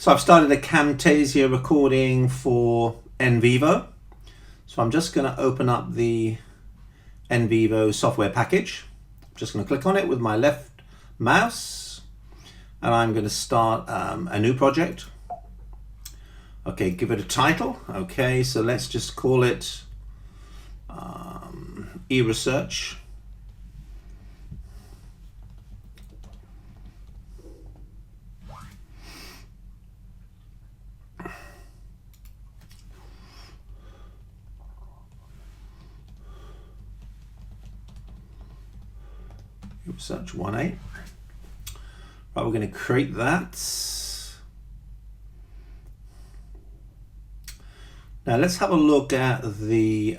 So I've started a Camtasia recording for NVivo. So I'm just going to open up the NVivo software package. I'm just going to click on it with my left mouse and I'm going to start a new project. Okay, give it a title. Okay, so let's just call it e-research. Research 1A. Right, we're going to create that. Now let's have a look at the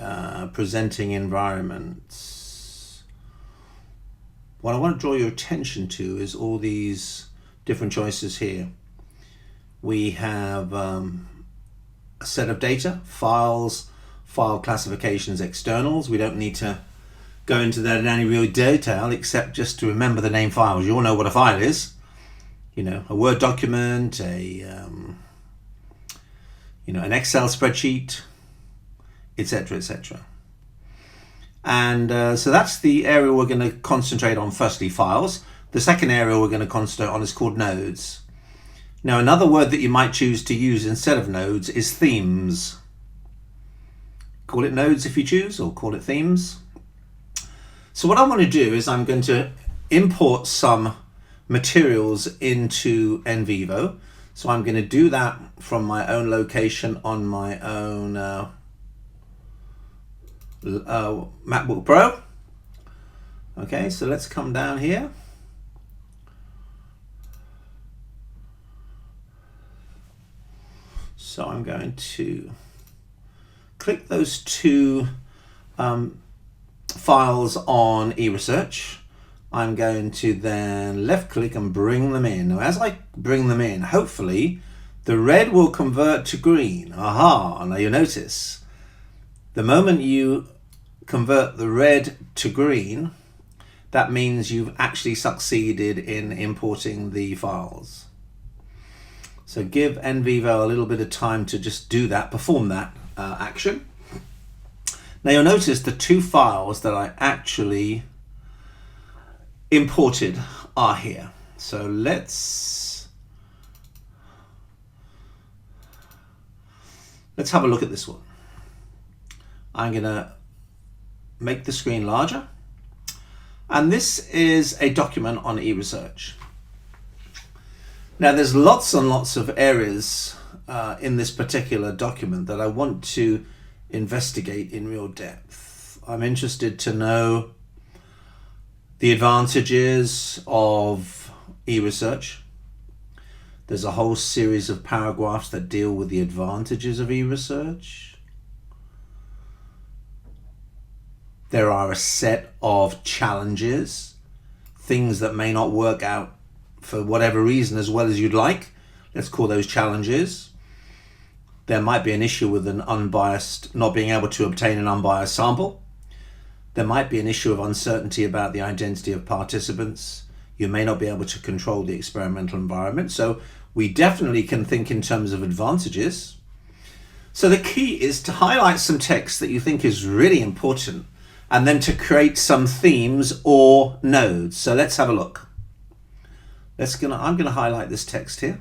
presenting environment. What I want to draw your attention to is all these different choices here. We have a set of data, files, file classifications, externals. We don't need to go into that in any real detail except just to remember the name files. You all know what a file is. You know, a Word document, an Excel spreadsheet, etc., etc. And so that's the area we're going to concentrate on. Firstly, files. The second area we're going to concentrate on is called nodes. Now, another word that you might choose to use instead of nodes is themes. Call it nodes if you choose, or call it themes. So what I want to do is I'm going to import some materials into NVivo. So I'm going to do that from my own location on my own MacBook Pro. Okay, so let's come down here. So I'm going to click those two files on eResearch. I'm going to then left click and bring them in. Now as I bring them in, hopefully the red will convert to green. Aha, now you'll notice the moment you convert the red to green, that means you've actually succeeded in importing the files. So give NVivo a little bit of time to just do that, perform that action. Now you'll notice the two files that I actually imported are here. So let's have a look at this one. I'm going to make the screen larger. And this is a document on eResearch. Now there's lots and lots of areas in this particular document that I want to investigate in real depth. I'm interested to know the advantages of eResearch. There's a whole series of paragraphs that deal with the advantages of eResearch. There are a set of challenges, things that may not work out for whatever reason as well as you'd like. Let's call those challenges. There might be an issue with an unbiased, not being able to obtain an unbiased sample. There might be an issue of uncertainty about the identity of participants. You may not be able to control the experimental environment. So we definitely can think in terms of advantages. So the key is to highlight some text that you think is really important and then to create some themes or nodes. So let's have a look. I'm going to highlight this text here.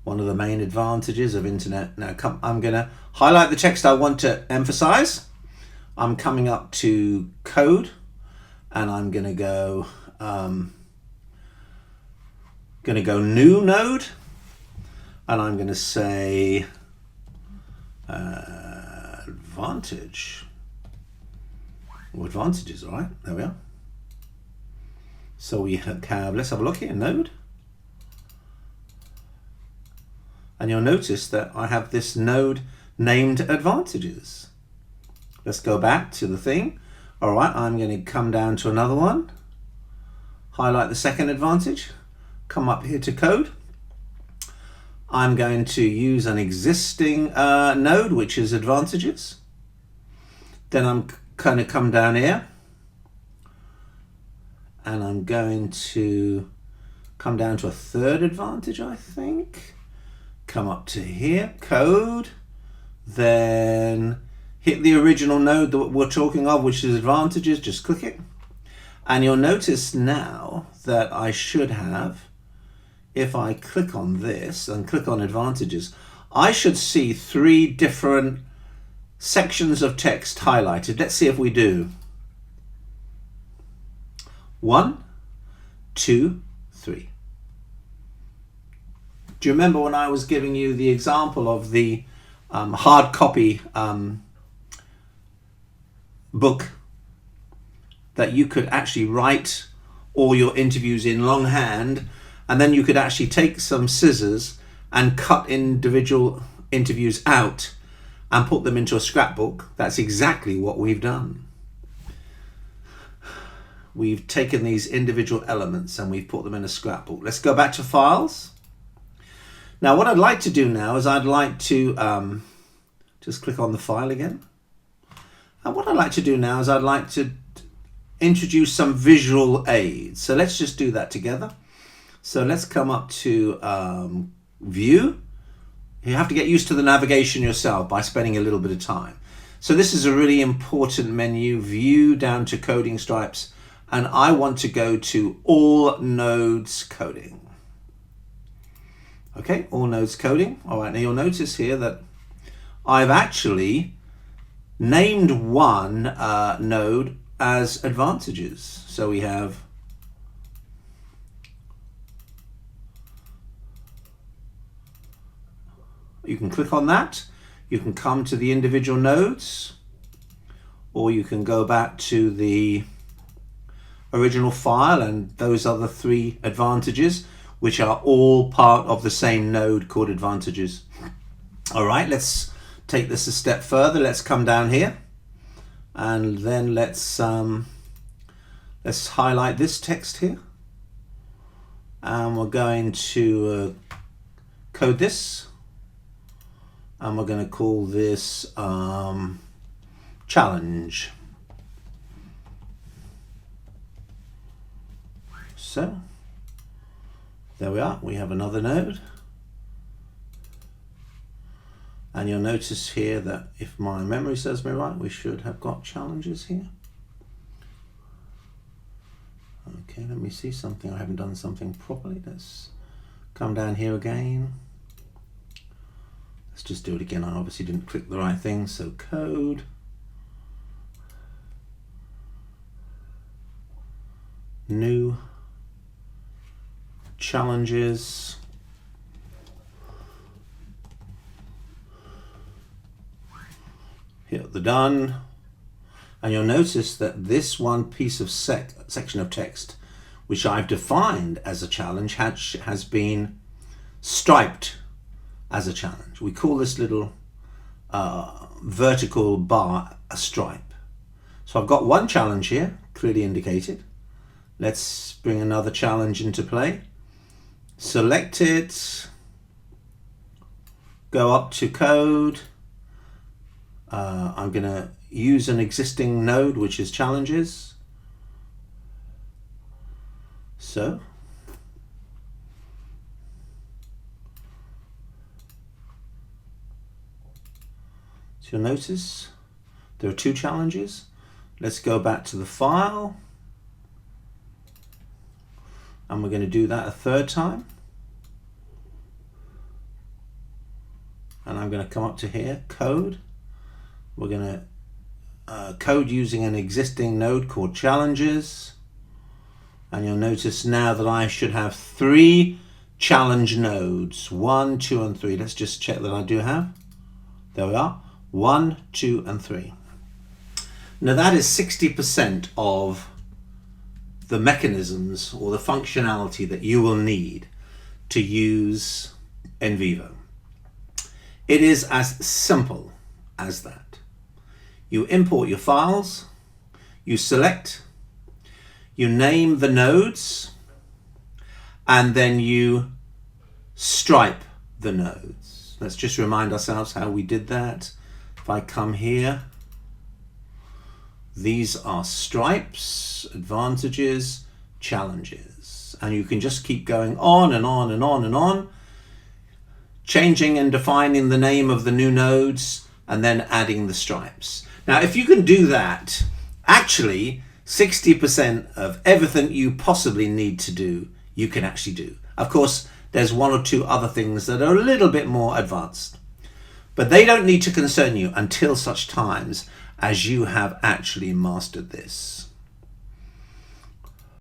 One of the main advantages of internet. Now I'm going to highlight the text I want to emphasize. I'm coming up to code and I'm going to go new node and I'm going to say advantage or advantages. All right, there we are. So we have, let's have a look here, node. And you'll notice that I have this node named advantages. Let's go back to the thing. All right, I'm going to come down to another one, highlight the second advantage, come up here to code. I'm going to use an existing node, which is advantages. Then I'm going to come down here and I'm going to come down to a third advantage, I think. come up to here, code, then hit the original node that we're talking of, which is advantages, just click it. And you'll notice now that I should have, if I click on this and click on advantages, I should see 3 different sections of text highlighted. Let's see if we do. 1, 2, 3. Do you remember when I was giving you the example of the hard copy book that you could actually write all your interviews in longhand, and then you could actually take some scissors and cut individual interviews out and put them into a scrapbook? That's exactly what we've done. We've taken these individual elements and we've put them in a scrapbook. Let's go back to files. Now what I'd like to do now is I'd like to just click on the file again. And what I'd like to do now is I'd like to introduce some visual aids. So let's just do that together. So let's come up to view. You have to get used to the navigation yourself by spending a little bit of time. So this is a really important menu, view down to coding stripes, and I want to go to all nodes coding. Okay, all nodes coding. All right, now you'll notice here that I've actually named one node as advantages. So we have you can click on that, you can come to the individual nodes, or you can go back to the original file and those are the 3 advantages, which are all part of the same node called advantages. All right, let's take this a step further. Let's come down here and then let's highlight this text here, and we're going to code this. And we're going to call this challenge. So there we are. We have another node. And you'll notice here that if my memory serves me right, we should have got challenges here. Okay, let me see something. I haven't done something properly. Let's come down here again. Let's just do it again. I obviously didn't click the right thing. So code, new, challenges, hit the done, and you'll notice that this one piece of section of text, which I've defined as a challenge, has been striped as a challenge. We call this little vertical bar a stripe. So I've got one challenge here, clearly indicated. Let's bring another challenge into play. Select it, go up to code. I'm going to use an existing node, which is challenges. So you'll notice there are 2 challenges. Let's go back to the file. And we're going to do that a 3rd time. And I'm going to come up to here, code. We're going to code using an existing node called challenges. And you'll notice now that I should have 3 challenge nodes, 1, 2, and 3. Let's just check that I do have. There we are. 1, 2, and 3. Now that is 60% of the mechanisms or the functionality that you will need to use NVivo. It is as simple as that. You import your files, you select, you name the nodes, and then you stripe the nodes. Let's just remind ourselves how we did that. If I come here, these are stripes, advantages, challenges, and you can just keep going on and on and on and on. changing and defining the name of the new nodes, and then adding the stripes. Now, if you can do that, actually 60% of everything you possibly need to do, you can actually do. Of course, there's one or two other things that are a little bit more advanced, but they don't need to concern you until such times as you have actually mastered this.